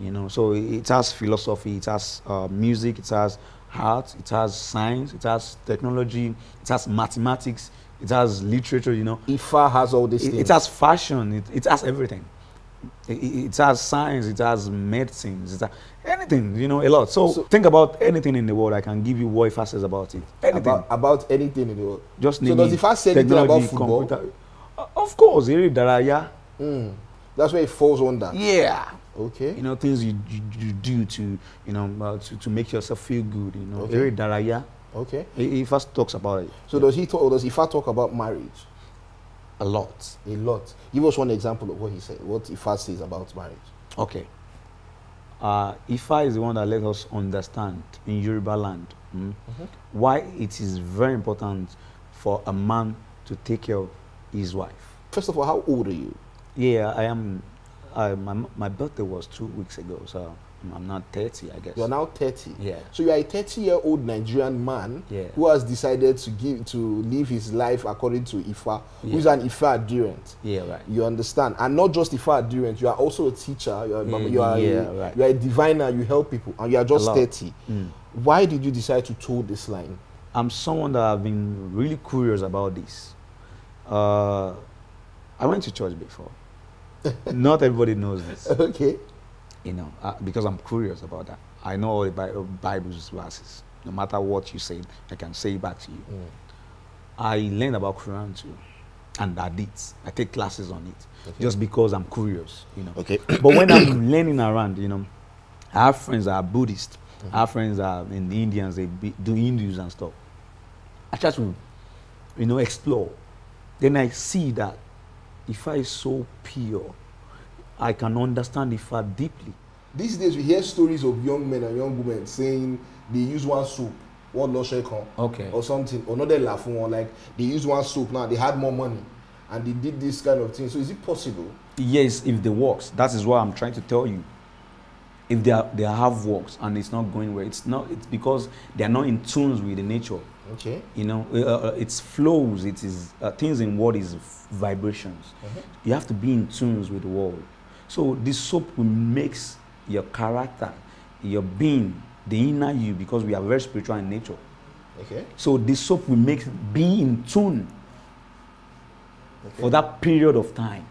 You know, so it has philosophy, it has music, it has art, it has science, it has technology, it has mathematics, it has literature, you know. Ifa has all these things. It has fashion, it has everything. It has science, it has medicines, it has anything, you know, a lot. So think about anything in the world, I can give you what Ifa says about it. Anything. About anything in the world. Just name so does Ifa say anything about football? Computer. Of course, Eri Daraya. That's where it falls under. Yeah. Okay. You know, things you do to, you know, to make yourself feel good, you know. Eri Daraya. Okay. He first talks about it. So does he talk, or does Ifa talk about marriage? A lot. A lot. Give us one example of what he said, what Ifa says about marriage. Okay. Ifa is the one that let us understand in Yoruba land why it is very important for a man to take care of his wife. First of all, how old are you? Yeah, I am. My birthday was 2 weeks ago, so I'm not 30, I guess. You're now 30. Yeah. So you are a 30-year-old Nigerian man who has decided to live his life according to Ifa, who is an Ifa adherent. Yeah, right. You understand? And not just Ifa adherent, you are also a teacher, you are a diviner, you help people, and you are just 30. Why did you decide to toe this line? I'm someone that I've been really curious about this. I went to church before. Not everybody knows this. Okay. You know, because I'm curious about that. I know all the Bible's verses. No matter what you say, I can say it back to you. I learned about Quran too, and Hadith. I take classes on it just because I'm curious. You know. Okay. But when I'm learning around, you know, I have friends that are Buddhist. I have friends that are in the Indians. They do Hindus and stuff. I try to, you know, explore. Then I see that Ifa is so pure. I can understand Ifa deeply. These days we hear stories of young men and young women saying they use one soap, one loshekon, or something, or not they laugh on, like they use one soap now, they had more money and they did this kind of thing. So is it possible? Yes, if they works. That is what I'm trying to tell you. If they have works and it's not going well, it's because they are not in tune with the nature. Okay. You know, it's flows, it is things in what is vibrations. You have to be in tune with the world. So this soap will make your character, your being, the inner you, because we are very spiritual in nature. Okay. So this soap will make be in tune for that period of time.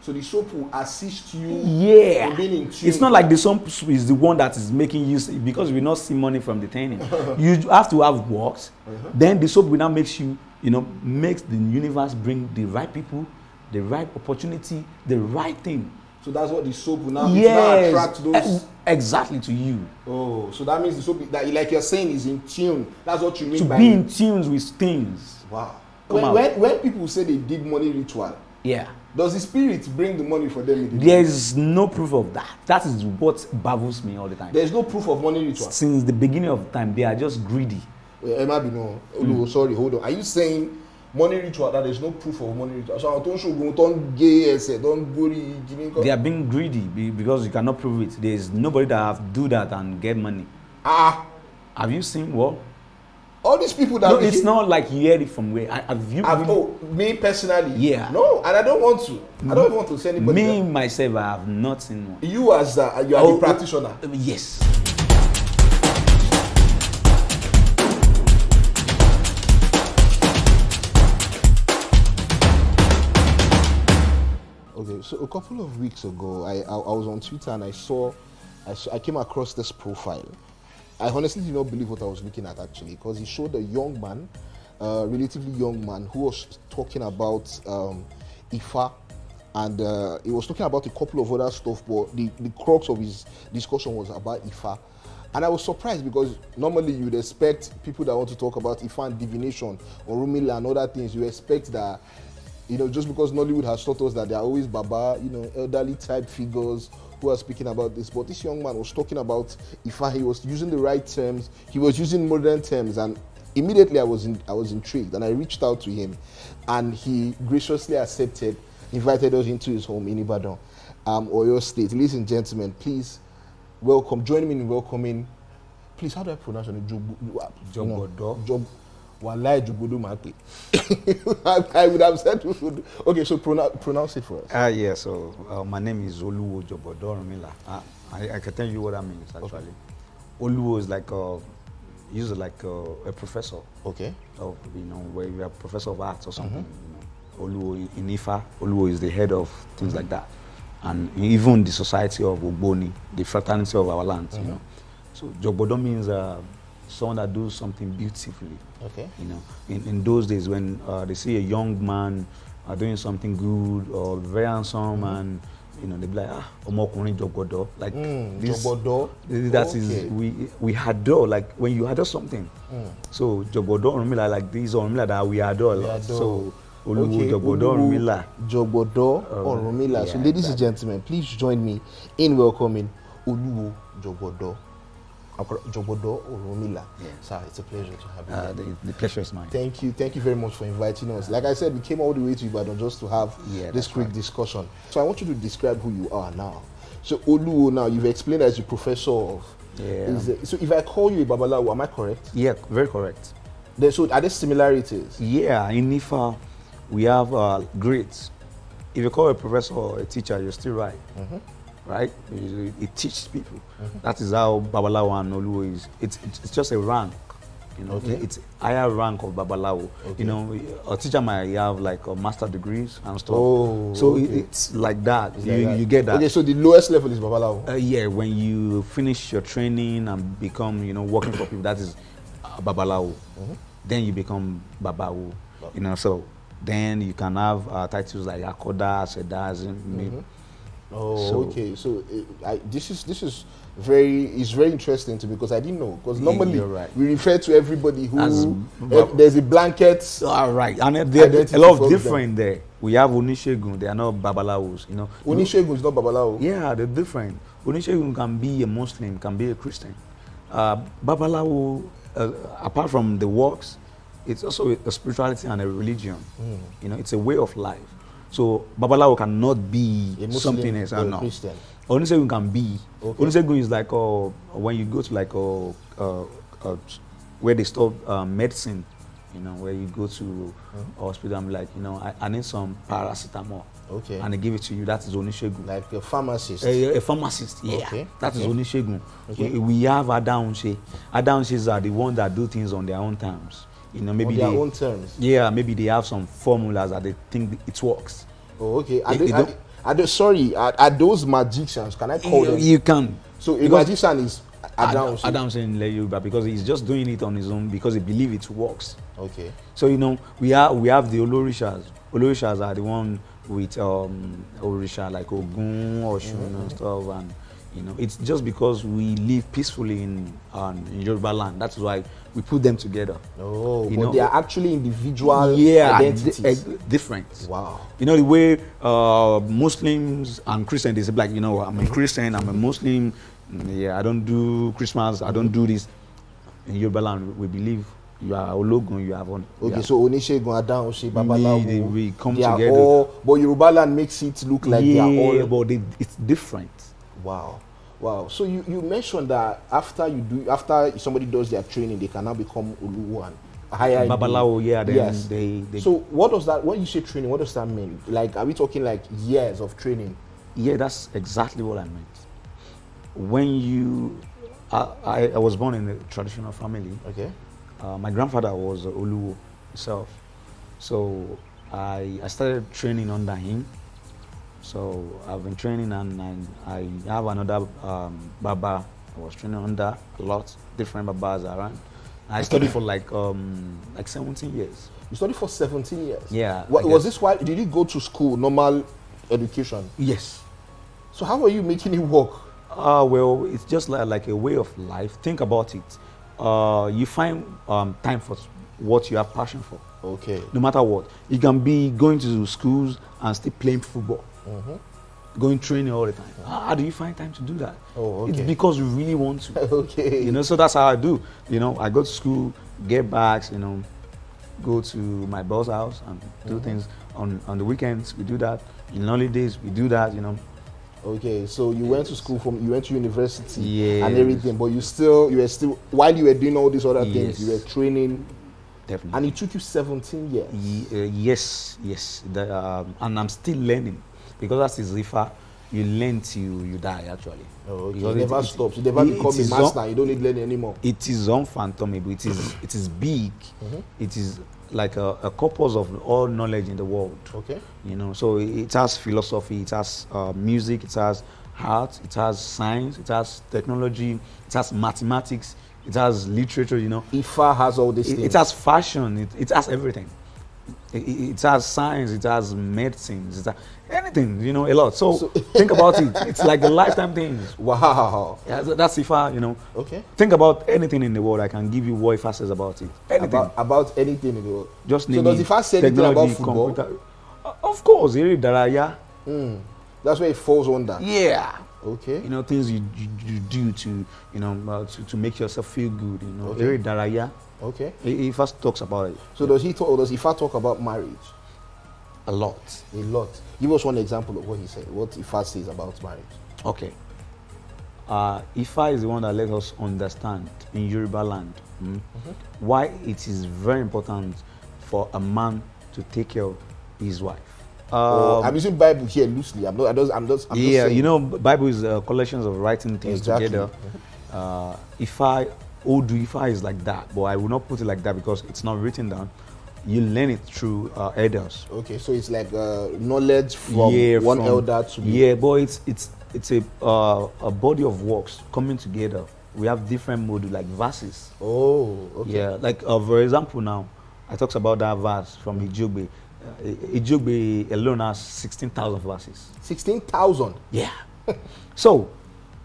So the soap will assist you in being in tune. It's not like the soap is the one that is making you, because we not see money from the training. You have to have works. Then the soap will now makes you, you know, makes the universe bring the right people, the right opportunity, the right thing. So that's what the soap will now, now attract those. Exactly, to you. Oh, so that means the soap, that, like you're saying, is in tune. That's what you mean by be in tune with things. Wow. When people say they did money ritual, does the spirit bring the money for them? There is no proof of that. That is what baffles me all the time. There is no proof of money ritual. Since the beginning of time, they are just greedy. Sorry, hold on. Are you saying money ritual, that there's no proof of money ritual? So they are being greedy because you cannot prove it. There is nobody that have do that and get money. Have you seen what? All these people that... No, it's not like you heard it from where. Me personally? Yeah. No, and I don't want to. I don't want to say anybody. Me, myself, I have not seen one. You as you are the practitioner? Yes. Okay, so a couple of weeks ago, I was on Twitter and I came across this profile. I honestly did not believe what I was looking at, actually, because he showed a young man, relatively young man, who was talking about Ifa, and he was talking about a couple of other stuff, but the crux of his discussion was about Ifa. And I was surprised, because normally you'd expect people that want to talk about Ifa and divination, or Rumila and other things, you expect that, you know, just because Nollywood has taught us that there are always Baba, you know, elderly type figures who are speaking about this, but this young man was talking about Ifa. He was using the right terms, he was using modern terms, and immediately I was intrigued, and I reached out to him, and he graciously accepted, invited us into his home in Ibadan, Oyo State. Ladies and gentlemen, please welcome, join me in welcoming, please, how do I pronounce your name? Wallahi Jogodo Mape. I would have said Jogodo. Okay, so pronounce it for us. Yeah, so my name is Oluwo Jogodo Orunmila. I can tell you what that means actually. Okay. Oluwo is like usually like a professor. Okay. Of, you know, where you are professor of arts or something. You know. Oluwo in Ifa, Oluwo is the head of things like that. And even the society of Ogboni, the fraternity of our land, you know. So Jogodo means someone that does something beautifully. Okay. You know, in those days when they see a young man doing something good or very handsome, and you know, they be like, omokunrin Jogodo, like this. Jogodo. That is we adore, like when you adore something. So Jogodo Orunmila, like this Orunmila that we adore. So Oluwo Jogodo Orunmila. Jogodo Orunmila. So ladies and gentlemen, please join me in welcoming Oluwo Jogodo Orunmila. Yeah. Sir, it's a pleasure to have you. The pleasure is mine. Thank you very much for inviting us. Like I said, we came all the way to Ibadan just to have this quick discussion. So I want you to describe who you are now. So Oluwo, now you've explained as a professor of. Yeah. So if I call you a Babalawo, am I correct? Yeah, very correct. So are there similarities? Yeah, in Ifa, we have grades. If you call a professor or a teacher, you're still right. Right? It teaches people. That is how Babalawo and Oluwo is. It's just a rank. You know, it's higher rank of Babalawo. You know, a teacher might have like a master degrees and stuff. So it's like that. You get that. Okay, so the lowest level is Babalawo. Yeah, when you finish your training and become, you know, working for people, that is Babalawo. Then you become Babawo. You know, so then you can have titles like Akoda, Sedaz, okay. So this is very interesting to me because I didn't know. Because normally we refer to everybody who there's a blanket. All right, and there's a lot of different there. We have Onishegun. They are not Babalawos. You know, Onishegun is not Babalawo. Yeah, they're different. Onishegun can be a Muslim, can be a Christian. Babalawo, apart from the works, it's also a spirituality and a religion. You know, it's a way of life. So Babalawo cannot be a Muslim something else. or a Christian. Onisegun can be. Onisegun is like when you go to like where they store medicine, you know, where you go to hospital and be like, you know, I need some paracetamol. Okay. And they give it to you. That is Onishegun. Like a pharmacist. A pharmacist, yeah. Okay. That is Onishegun. Okay. We have Adaunse. Adaunses are the ones that do things on their own terms. You know, maybe on their own terms. Yeah, maybe they have some formulas that they think it works. Oh, okay. Are those magicians? Can I call them? You can. So a magician is Adamse in Yoruba because he's just doing it on his own because he believes it works. Okay. So you know, we have the Olorishas. Olorishas are the one with Orisha like Ogun, Oshun and stuff, and you know, it's just because we live peacefully in Yoruba land. That's why we put them together. Oh, but they are actually individual identities. Different. Wow. You know, the way Muslims and Christians, they say like, you know, I'm a Christian, I'm a Muslim, yeah, I don't do Christmas, I don't do this. In Yoruba land, we believe you are Ologun, you have one. Okay, so Onishegun, Adaunse, Babalawo, we come they together. All, but Yoruba land makes it look like they are all. But it's different. Wow. Wow. So you mentioned that after somebody does their training, they can now become Oluwo and higher. Babalawo, yeah. Yes. They So what does that? When you say training, what does that mean? Like, are we talking like years of training? Yeah, that's exactly what I meant. When I was born in a traditional family. Okay. My grandfather was Oluwo himself, so I started training under him. So I've been training, and I have another Baba I was training under a lot, different Babas around. I studied for like 17 years. You studied for 17 years? Yeah. Was this why, did you go to school, normal education? Yes. So how were you making it work? Well, it's just like a way of life. Think about it. You find time for what you have passion for. Okay. No matter what. You can be going to schools and still playing football. Going training all the time. How do you find time to do that? Oh, okay. It's because you really want to. Okay. You know, so that's how I do. You know, I go to school, get bags, you know, go to my boss' house and do things. On the weekends, we do that. In holidays, we do that, you know. Okay, so you went to school you went to university and everything, but you were still, while you were doing all these other things, you were training Definitely. And it took you 17 years. Yes, yes. And I'm still learning, because as is Ifa, you learn till you die, actually. Oh, okay. Because It never stops. You never become a master. You don't need to learn anymore. It is unfathomable. It is big. It is like a corpus of all knowledge in the world. Okay. You know, so it has philosophy, it has music, it has art, it has science, it has technology, it has mathematics, it has literature. You know, Ifa has all these things. It has fashion. It has everything. It has science. It has medicines. It has anything. You know, a lot. So think about it. It's like the lifetime things. Wow. Yeah, that's Ifa. You know. Okay. Think about anything in the world. I can give you what Ifa says about it. Anything. About anything in the world. Just so does Ifa say anything about football? Computer. Of course, Eri Daraya. That's where it falls under. Yeah. Okay. You know, things you do to, you know, to make yourself feel good. You know, Eri Daraya. Okay. He first talks about it. So does Ifa talk about marriage? A lot. A lot. Give us one example of what he said. What Ifa says about marriage. Okay. Ifa is the one that let us understand in Yoruba land why it is very important for a man to take care of his wife. I'm using Bible here loosely. I'm just saying. You know, Bible is collections of writing things together. Ifa is like that, but I will not put it like that because it's not written down. You learn it through elders. Okay, so it's like knowledge from one elder to but it's a body of works coming together. We have different modules like verses. Oh, okay. Yeah, like for example, now I talked about that verse from Ijogbe. Ijogbe alone has 16,000 verses. 16,000. Yeah. So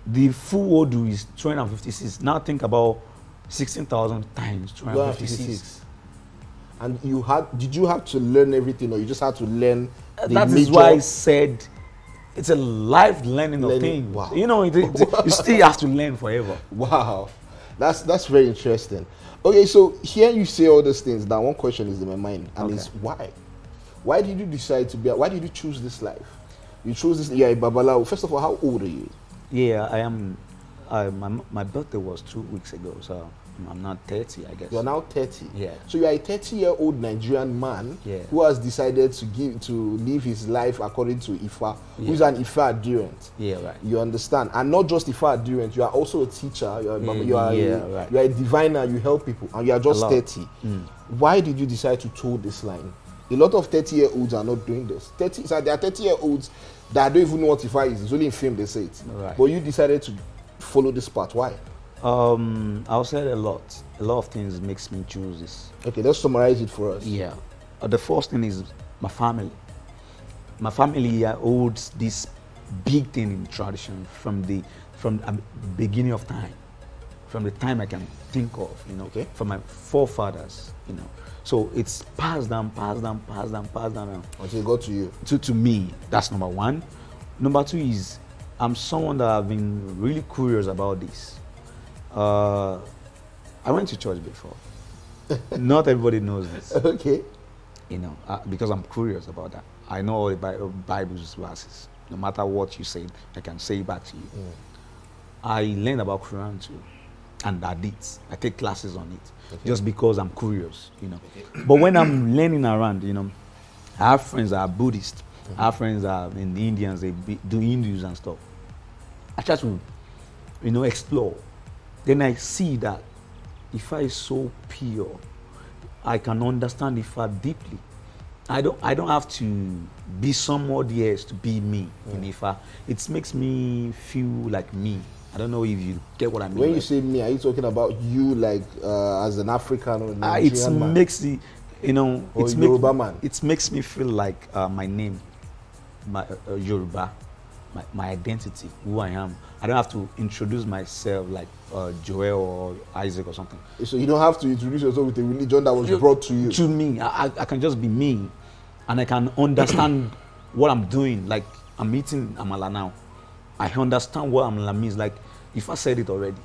the full Odu is 256. Now think about 16,000 times 256. And did you have to learn everything, or you just had to learn? That is why I said it's a life learning of things. Wow. You know, you still have to learn forever. Wow, that's very interesting. Okay, so here you say all these things. Now one question is in my mind, and it's why? Why did you decide to be? Why did you choose this life? You chose this. Yeah, Babalawo. First of all, how old are you? Yeah, I am. My birthday was 2 weeks ago, so I'm not 30, I guess. You're now 30. Yeah. So you are a 30-year-old Nigerian man who has decided to live his life according to Ifa, who's an Ifa adherent. Yeah, right. You understand? And not just Ifa adherent, you are also a teacher, you are a diviner, you help people, and you are just 30. Why did you decide to toe this line? A lot of 30-year-olds are not doing this. So there are 30-year-olds that don't even know what Ifa is. It's only in film they say it. Right. But you decided to follow this path. Why? I'll say a lot of things makes me choose this. Okay, let's summarize it for us. Yeah. The first thing is my family. My family holds this big thing in tradition from the beginning of time, from the time I can think of, you know, from my forefathers, you know. So it's passed down until it got to you. To me. That's number one. Number two is I'm someone that I've been really curious about this. I went to church before. Not everybody knows this. Okay. You know, because I'm curious about that. I know all the Bible's verses. No matter what you say, I can say it back to you. I learned about Quran too, and Hadith. I take classes on it just because I'm curious, you know. But when I'm learning around, you know, I have friends that are Buddhist. I have friends that are in the Indians, they do Hindus and stuff. I try to, you know, explore. Then I see that Ifa is so pure, I can understand Ifa deeply. I don't have to be somebody else to be me in Ifa. It makes me feel like me. I don't know if you get what I mean. When you say me, are you talking about you like as an African or Nigerian man? Makes it, you know, or Yoruba man. It makes me feel like my name, my Yoruba, my identity, who I am. I don't have to introduce myself like Joel or Isaac or something. So you don't have to introduce yourself with a religion that was brought to you. To me, I can just be me, and I can understand what I'm doing. Like I'm eating amala now. I understand what amala means. Like if I said it already,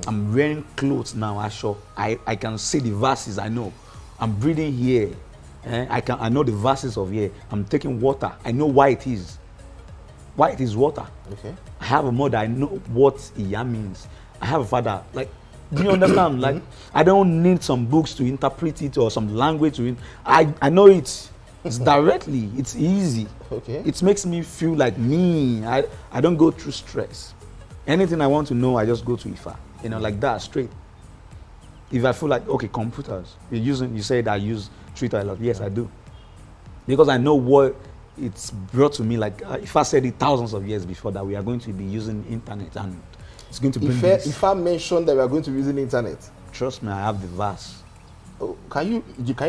I'm wearing clothes now. I can say the verses. I know. I'm breathing here. I know the verses of here. I'm taking water. I know why it is. Why it is water. Okay. I have a mother. I know what iya means. I have a father. Like Do you understand? Like, I don't need some books to interpret it or some language to it. I know it. It's directly. It's easy. Okay. It makes me feel like me. I don't go through stress. Anything I want to know, I just go to Ifa. You know, like that, straight. If I feel like, okay, computers, you said I use Twitter a lot. Yes, I do. Because I know what it's brought to me. Like, if I said it thousands of years before that we are going to be using internet and it's going to bring this. If I mentioned that we are going to be using internet, trust me, I have the verse. oh, can you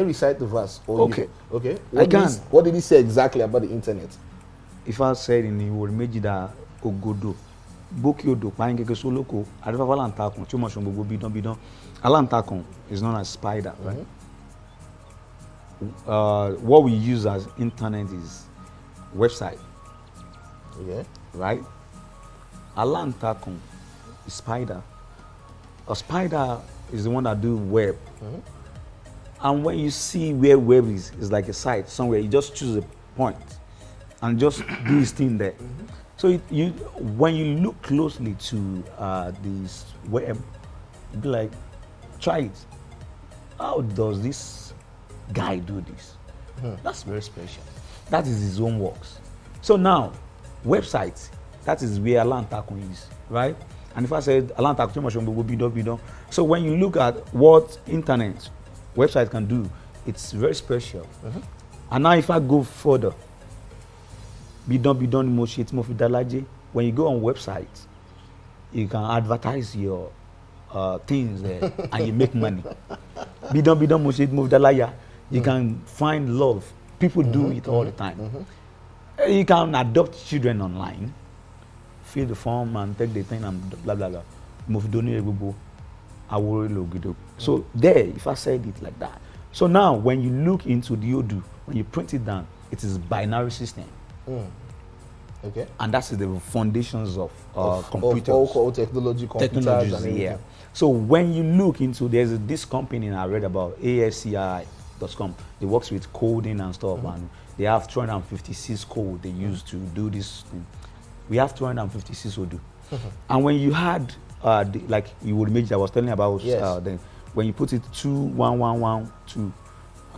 recite the verse? Okay. Okay. I can. What did he say exactly about the internet? If I said in the word Mejida Ogodo, Bokiodo, Pangeke Soloko, Adeva Lantakon, Chumashongo Bidon Bidon, Alantakon is known as spider, right? What we use as internet is website. Okay. Right? Alantakon is spider. A spider is the one that do web. And when you see where web is, it's like a site somewhere. You just choose a point and just do this thing there. So when you look closely to this web, you be like, try it. How does this guy do this? That's very special. That is his own works. So now, websites, that is where Alantakon is, right? And if I said Alantakon, so when you look at what internet website can do, it's very special. And now if I go further, when you go on website, you can advertise your things there and you make money. You can find love. People do it all the time. You can adopt children online, fill the form and take the thing and blah blah blah. So there, if I said it like that. So now when you look into the Odu, when you print it down, it is binary system. Okay. And that's the foundations of computers. Of all technology, computers and yeah. So when you look into, there's this company I read about, ASCI.com. They works with coding and stuff, and they have 256 code they use to do this thing. We have 256 Odu. And when you had, like you would imagine I was telling about, yes. Then when you put it 2 1 1 1 2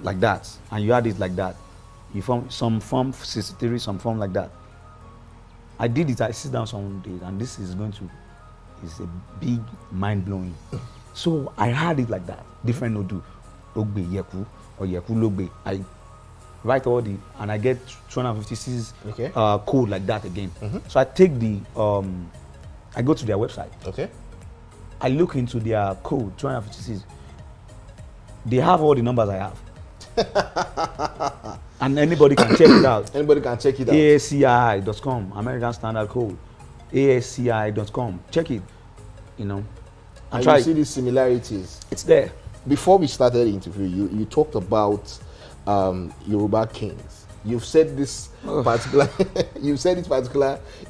like that, and you had it like that, you form some form 63, some form like that. I did it. I sit down some days, and this is it's a big mind blowing. So I had it like that, different Odu, Ogbe Yeku or Yeku Logbe. I write all the, and I get 256 code like that again. So I take the, I go to their website. Okay. I look into their code 256. They have all the numbers I have. And anybody can check it out. Anybody can check it out. ASCI.com, American Standard Code. ASCI.com. Check it. You know. And you see the similarities. It's there. Before we started the interview, you talked about Yoruba kings. You've said this particular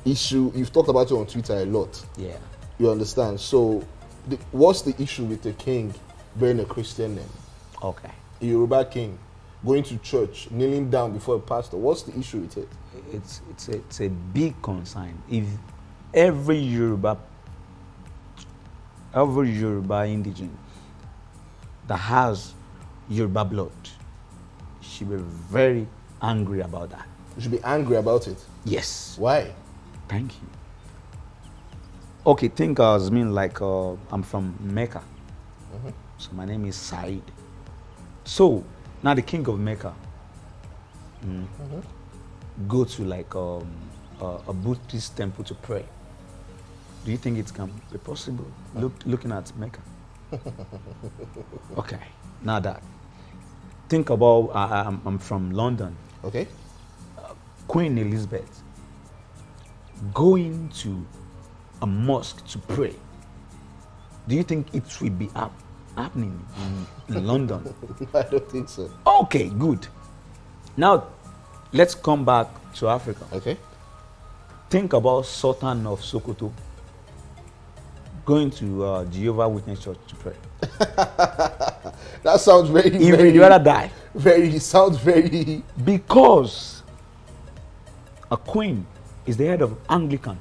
issue. You've talked about it on Twitter a lot. Yeah. You understand? So, what's the issue with the king bearing a Christian name? Okay. A Yoruba king going to church, kneeling down before a pastor. What's the issue with it? It's a big concern. If every Yoruba indigene that has Yoruba blood should be very angry about that. You should be angry about it. Yes. Why? Thank you. Okay, think as mean like I'm from Mecca. So my name is Said. So now the king of Mecca go to like a Buddhist temple to pray. Do you think it can be possible? Looking at Mecca. Okay, now that. Think about I'm from London. Okay. Queen Elizabeth going to a mosque to pray. Do you think it will be happening in London? I don't think so. Okay, good. Now, let's come back to Africa. Okay. Think about Sultan of Sokoto going to Jehovah Witness Church to pray. That sounds very. He would rather die. Sounds very. Because a queen is the head of Anglican.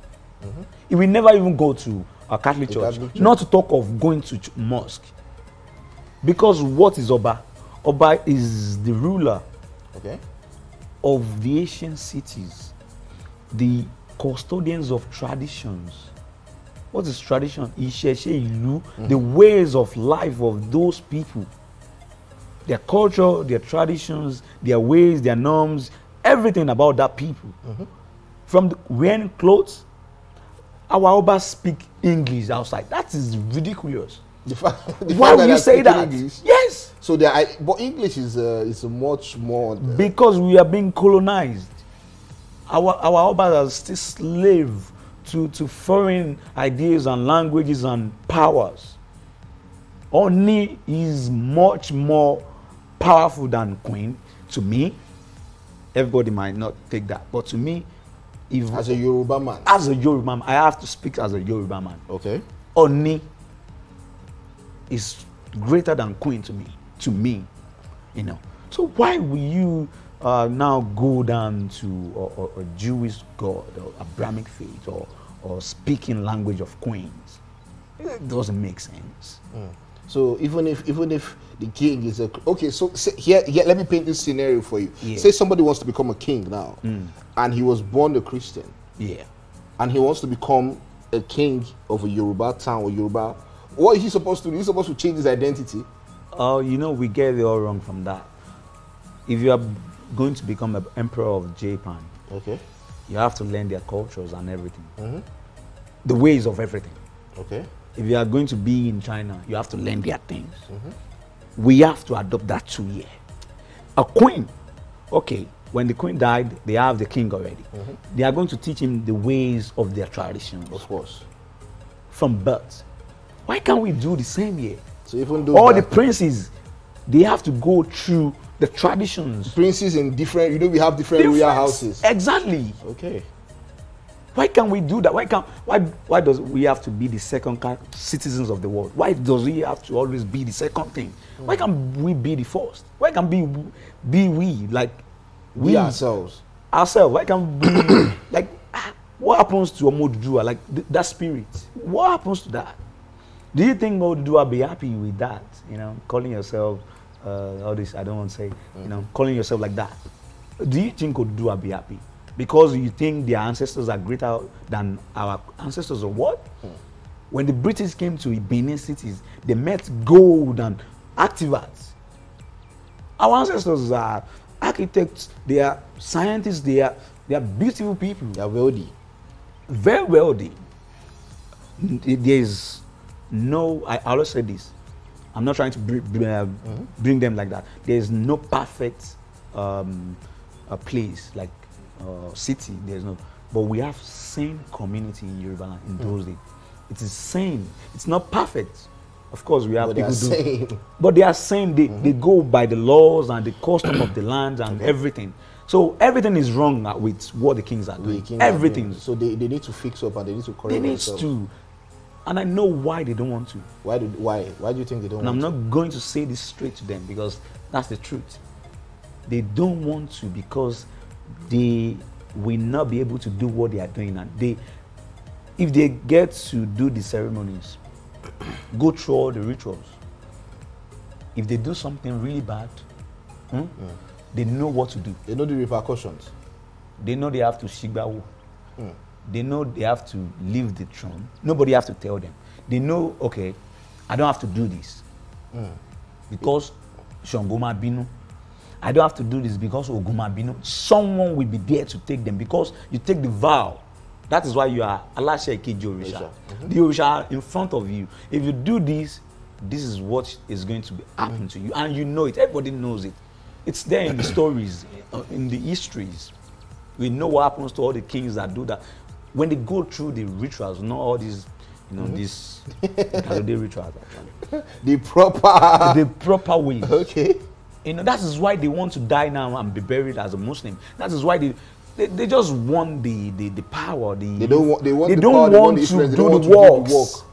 He will never even go to a Catholic church. Catholic church. Not to talk of going to mosque. Because what is Oba? Oba is the ruler Okay. of the ancient cities, the custodians of traditions. What is tradition? Ìṣẹ̀ṣe ìlú, the ways of life of those people. Their culture, their traditions, their ways, their norms, everything about that people. From wearing clothes, our Obas speak English outside. That is ridiculous. The Why would you say that? English, Yes. so there, but English is a much more. Because we are being colonized. Our Obas are still slave to foreign ideas and languages and powers. Oni is much more powerful than Queen. To me, everybody might not take that, but to me, if As a Yoruba man. as a Yoruba man, I have to speak as a Yoruba man. Okay. Oni is greater than Queen to me. To me, you know. So why will you now go down to a Jewish God or Abrahamic faith or speaking language of queens? It doesn't make sense. So even if the king is okay, so say, here let me paint this scenario for you. Yeah. Say somebody wants to become a king now, and he was born a Christian, Yeah. and he wants to become a king of a Yoruba town or Yoruba. What is he supposed to do? He's supposed to change his identity. You know, we get it all wrong from that. If you are going to become an emperor of Japan, Okay. you have to learn their cultures and everything. The ways of everything. Okay. If you are going to be in China, you have to learn their things. We have to adopt that too here. A queen, okay, when the queen died, they have the king already. They are going to teach him the ways of their traditions Of course. from birth. Why can't we do the same here? So even though All the princes, they have to go through the traditions. princes in different, we have different royal Different- houses. Exactly. Okay. Why can't we do that? Why does we have to be the second citizens of the world? Why does we have to always be the second thing? Why can't we be the first? Why can't be we like We ourselves. Why can't we like what happens to Omodua, like that spirit? What happens to that? Do you think Omodua be happy with that? You know, calling yourself all this, I don't want to say, you know, calling yourself like that. Do you think Omodua be happy? Because you think their ancestors are greater than our ancestors or what? When the British came to Benin cities, they met gold and artifacts. Our ancestors are architects, they are scientists, they are beautiful people. They are wealthy. Very wealthy. There's no, I always say this, I'm not trying to bring them like that. There's no perfect place, like city, there's no, but we have sane community in Yoruba land in those days. It is sane. It's not perfect. Of course, we have But they people are sane. but they are sane. They go by the laws and the custom of the land and everything. So everything is wrong with what the kings are doing. Everything. So they need to fix up and they need to correct They need themselves. to. And I know why they don't want to. Why do you think they don't And I'm want not going to say this straight to them because that's the truth. They don't want to because they will not be able to do what they are doing. And if they get to do the ceremonies, go through all the rituals, if they do something really bad, they know what to do. They know the repercussions. They know they have to shigbawo. They know they have to leave the throne. Nobody has to tell them. They know, okay, I don't have to do this because Shongoma Binu. I don't have to do this because Oguma Binu. Someone will be there to take them because you take the vow. That is why you are Alashe Keji Orisha. The Orisha are in front of you. If you do this, this is what is going to happen to you. And you know it. Everybody knows it. It's there in the stories, in the histories. We know what happens to all the kings that do that. When they go through the rituals, not all these, these rituals. The proper way. Okay. That is why they want to die now and be buried as a Muslim. That is why they just want the power. They don't want to do the works.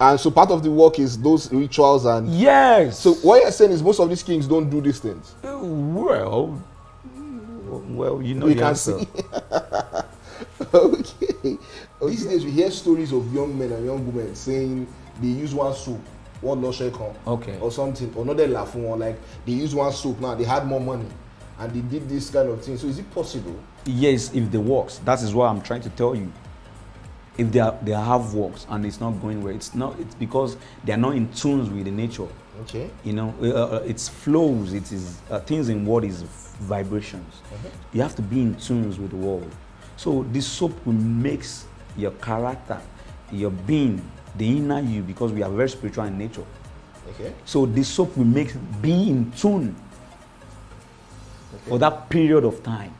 And so part of the work is those rituals and yes. So what you're saying is most of these kings don't do these things. Well, you know we the can answer. see. Okay. These days we hear stories of young men and young women saying they use one soap, one loshekon, Okay. or something, or another lafun one, like they use one soap now, they had more money and they did this kind of thing. So is it possible? Yes, if they works, that is what I'm trying to tell you. If they have works and it's not going well, it's because they are not in tune with the nature. Okay. You know, it's flows. It is things in what is vibrations. You have to be in tune with the world. So this soap will makes your character, your being, the inner you, because we are very spiritual in nature. Okay. So this soap will make be in tune for that period of time.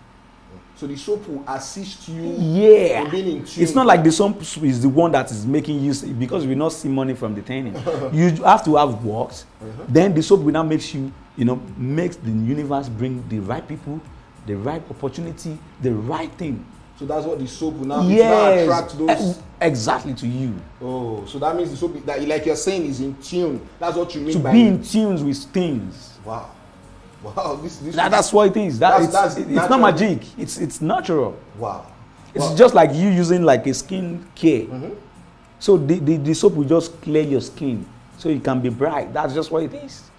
So the soap will assist you Yeah. in being in tune. It's not like the soap is the one that is making you, because we not see money from the training. You have to have works. Then the soap will now makes you, makes the universe bring the right people, the right opportunity, the right thing. So that's what the soap will now, now attract those. Exactly to you. Oh, so that means the soap that, like you're saying, is in tune. That's what you mean To by be in tune with things. Wow. Wow, That's what it is. It's not magic. It's natural. Wow. It's just like you using like a skin care. So the soap will just clear your skin so you can be bright. That's just what it is.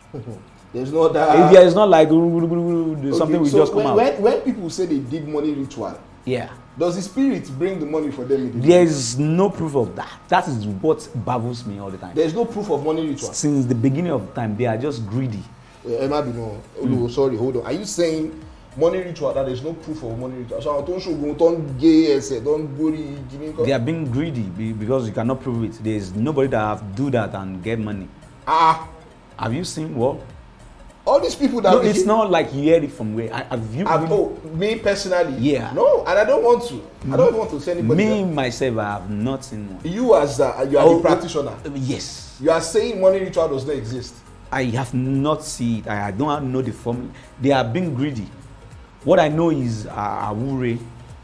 There's no that. If it's not like something will just come out. When people say they did money ritual, Yeah. does the spirit bring the money for them? There is no proof of that. That is what baffles me all the time. There's no proof of money ritual. Since the beginning of time, they are just greedy. Sorry, hold on. Are you saying money ritual that there's no proof of money ritual? So don't gay, don't go. They are being greedy because you cannot prove it. There is nobody that have do that and get money. Have you seen what? All these people that it's not like you heard it from where. Me personally. Yeah. No, and I don't want to. I don't want to say anybody. Me myself, I have not seen one. You as you are the practitioner. Yes. You are saying money ritual does not exist. I have not seen it. I don't know the formula. They are being greedy. What I know is awure.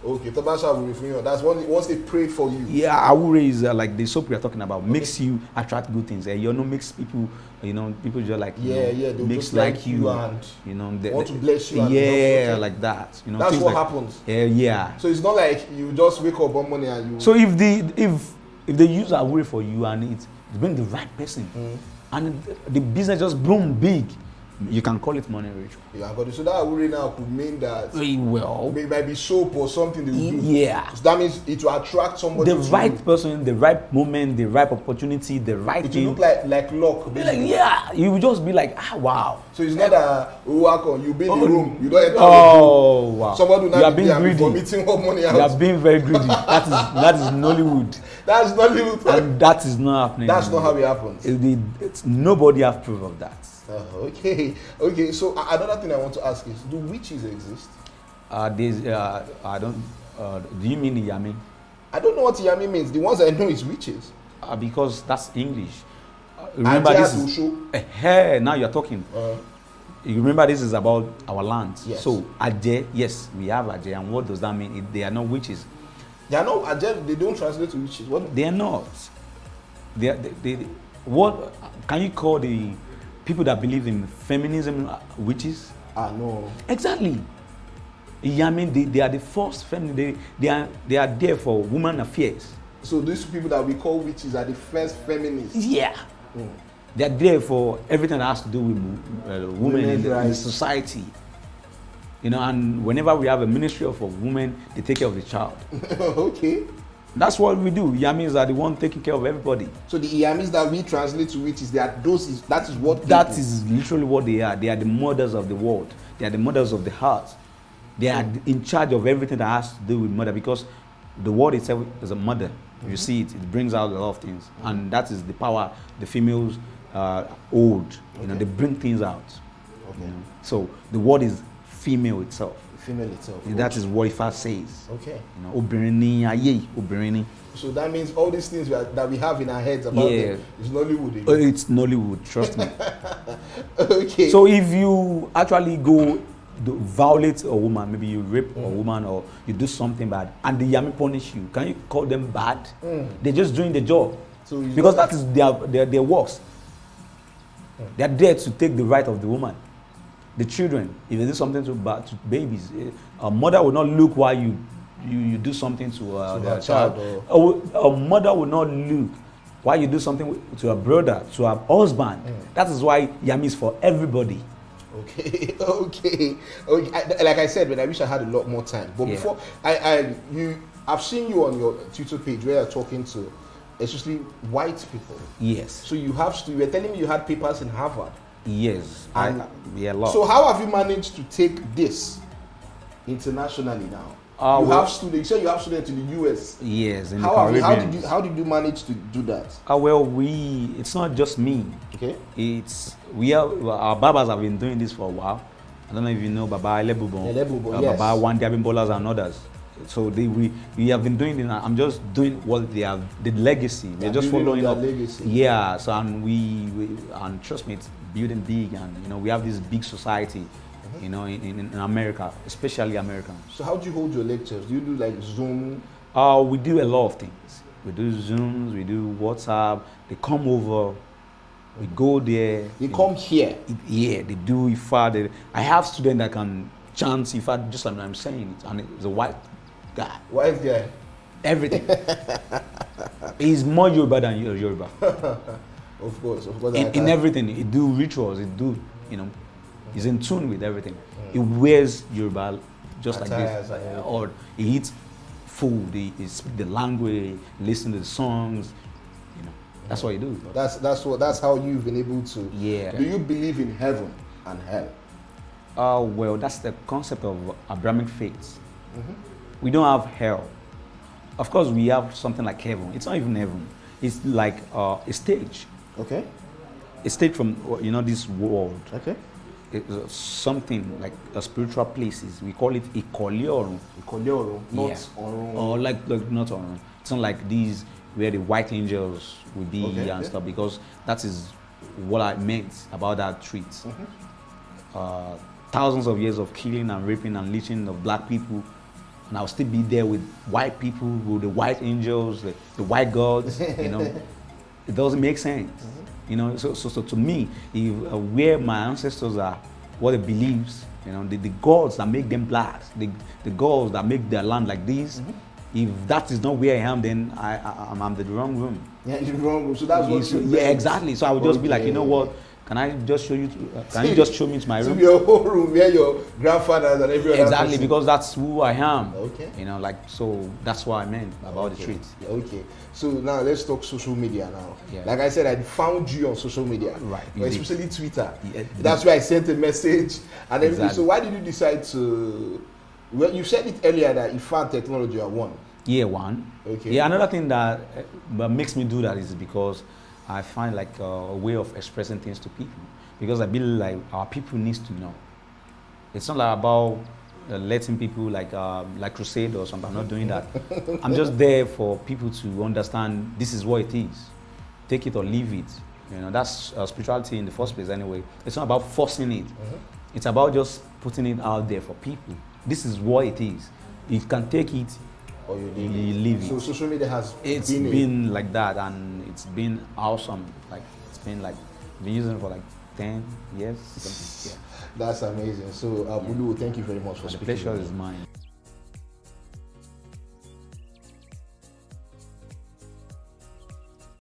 Okay, Tabasha will refer you. That's once they pray for you. Yeah, awure is like the soap we are talking about. Makes you attract good things. Makes people, people just like makes like you and they want to bless you. And like that. That's what happens. Yeah. So it's not like you just wake up one morning and you. So if they use awure for you and it bring the right person. And the business just bloom big, you can call it money ritual. Yeah, but so that awure now could mean that well, it might be soap or something they will do. Yeah. So that means it will attract somebody. The right person, the right moment, the right opportunity, the right thing. It will look like luck. Yeah, you will just be like, wow. So it's not that you be in the room, you don't enter the room. Wow. Somebody will not be there before meeting more money out. You are being very greedy. that is Nollywood. That's Nollywood. And that is not happening. That's not how it happens. It's nobody have proof of that. Okay. So another thing I want to ask is, do witches exist? I don't. Do you mean the Yami? I don't know what Yami means. The ones I know is witches. Because that's English. Remember this is. Now you're talking. You remember this is about our land. Yes. So Aje, yes, we have Aje, and what does that mean? They are not witches. They are not Aje. They don't translate to witches. What? They are not. They what can you call the people that believe in feminism witches? No. Exactly. I mean, they are the first feminine. They are there for women affairs. So these people that we call witches are the first feminists. Yeah. They are there for everything that has to do with women in the society. And whenever we have a ministry of women, they take care of the child. Okay. That's what we do. Yamis are the one taking care of everybody. So the Yamis that we translate to witches, that is what people. That is literally what they are. They are the mothers of the world. They are the mothers of the heart. They are in charge of everything that has to do with mother, because the word itself is a mother. You see it brings out a lot of things, and that is the power the females hold. They bring things out. Okay. So the word is female itself. Female itself. That is what Ifa says. Okay. So that means all these things that we have in our heads about them is Nollywood. It's Nollywood, trust me. Okay. So if you actually go violate a woman, maybe you rape a woman or you do something bad, and the Yami punish you, can you call them bad? They're just doing the job. So because that is their works. They are there to take the right of the woman. The children, if they do something too bad to babies, a mother will not look while you you do something to her their child, child, a mother will not look why you do something to her brother, to her husband. That is why Yami is for everybody. Okay, okay. Like I said, when I wish I had a lot more time. But before I've seen you on your Twitter page where you're talking to especially white people. Yes. So you were telling me you had papers in Harvard. Yes. And a lot. So how have you managed to take this internationally now? You say you have students in the US. Yes, in the Caribbean. How did you manage to do that? It's not just me. Okay. Our Babas have been doing this for a while. I don't know if you know Babalawo, yes. Baba One Bowlers and others. So we have been doing it. I'm just doing what they have, the legacy. We're just following up. Legacy. Yeah. So and trust me, it's building big, and we have this big society. In America, especially Americans. So how do you hold your lectures? Do you do like Zoom? We do a lot of things. We do Zooms, we do WhatsApp. They come over, we go there. They come here? Yeah, they do Ifa. I have students that can chant Ifa just like I'm saying it, and it's a white guy. White guy? Everything. He's more Yoruba than Yoruba. Of course. In everything, he do rituals, he's in tune with everything. He wears Yoruba just like this. Or he eats food, he speaks the language, listen to the songs. That's what he do. That's how you've been able to. Yeah. Do you believe in heaven and hell? Well, that's the concept of Abrahamic faith. We don't have hell. Of course, we have something like heaven. It's not even heaven. It's like a stage. Okay. A stage from this world. Okay. It's something like a spiritual places. We call it Ikoliorun. Ikoliorun, not Orun. Or like not Orun. It's not like these where the white angels will be and stuff, because that is what I meant about that treat. Thousands of years of killing and raping and lynching of black people, and I'll still be there with white people, with the white angels, the white gods. It doesn't make sense. So to me, if where my ancestors are, what they believes, the gods that make them black, the gods that make their land like this, if that is not where I am, then I'm in the wrong room. Yeah, in the wrong room. So that's what you yeah, exactly. So I would just be like, you know what? Can I just show you? Can you just show me to my room? To your whole room where your grandfathers and every other Exactly, person. because that's who I am. Okay. So that's what I meant about the treat. Okay. So now let's talk social media now. Yeah. Like I said, I found you on social media. Right. Especially Twitter. Yeah, that's where I sent a message and everything. Exactly. So why did you decide to? Well, you said it earlier that you found technology are one. Yeah, one. Okay. Yeah, another thing that makes me do that is because I find like a way of expressing things to people. Because I believe like our people needs to know. It's not like about letting people like crusade or something. I'm not doing that. I'm just there for people to understand this is what it is. Take it or leave it. That's spirituality in the first place anyway. It's not about forcing it. It's about just putting it out there for people. This is what it is. You can take it or you leave it. So social media has been like that, and it's been awesome. Like been using it for like 10 years. Yeah. That's amazing. So, Bulu, thank you very much for speaking. The pleasure is mine.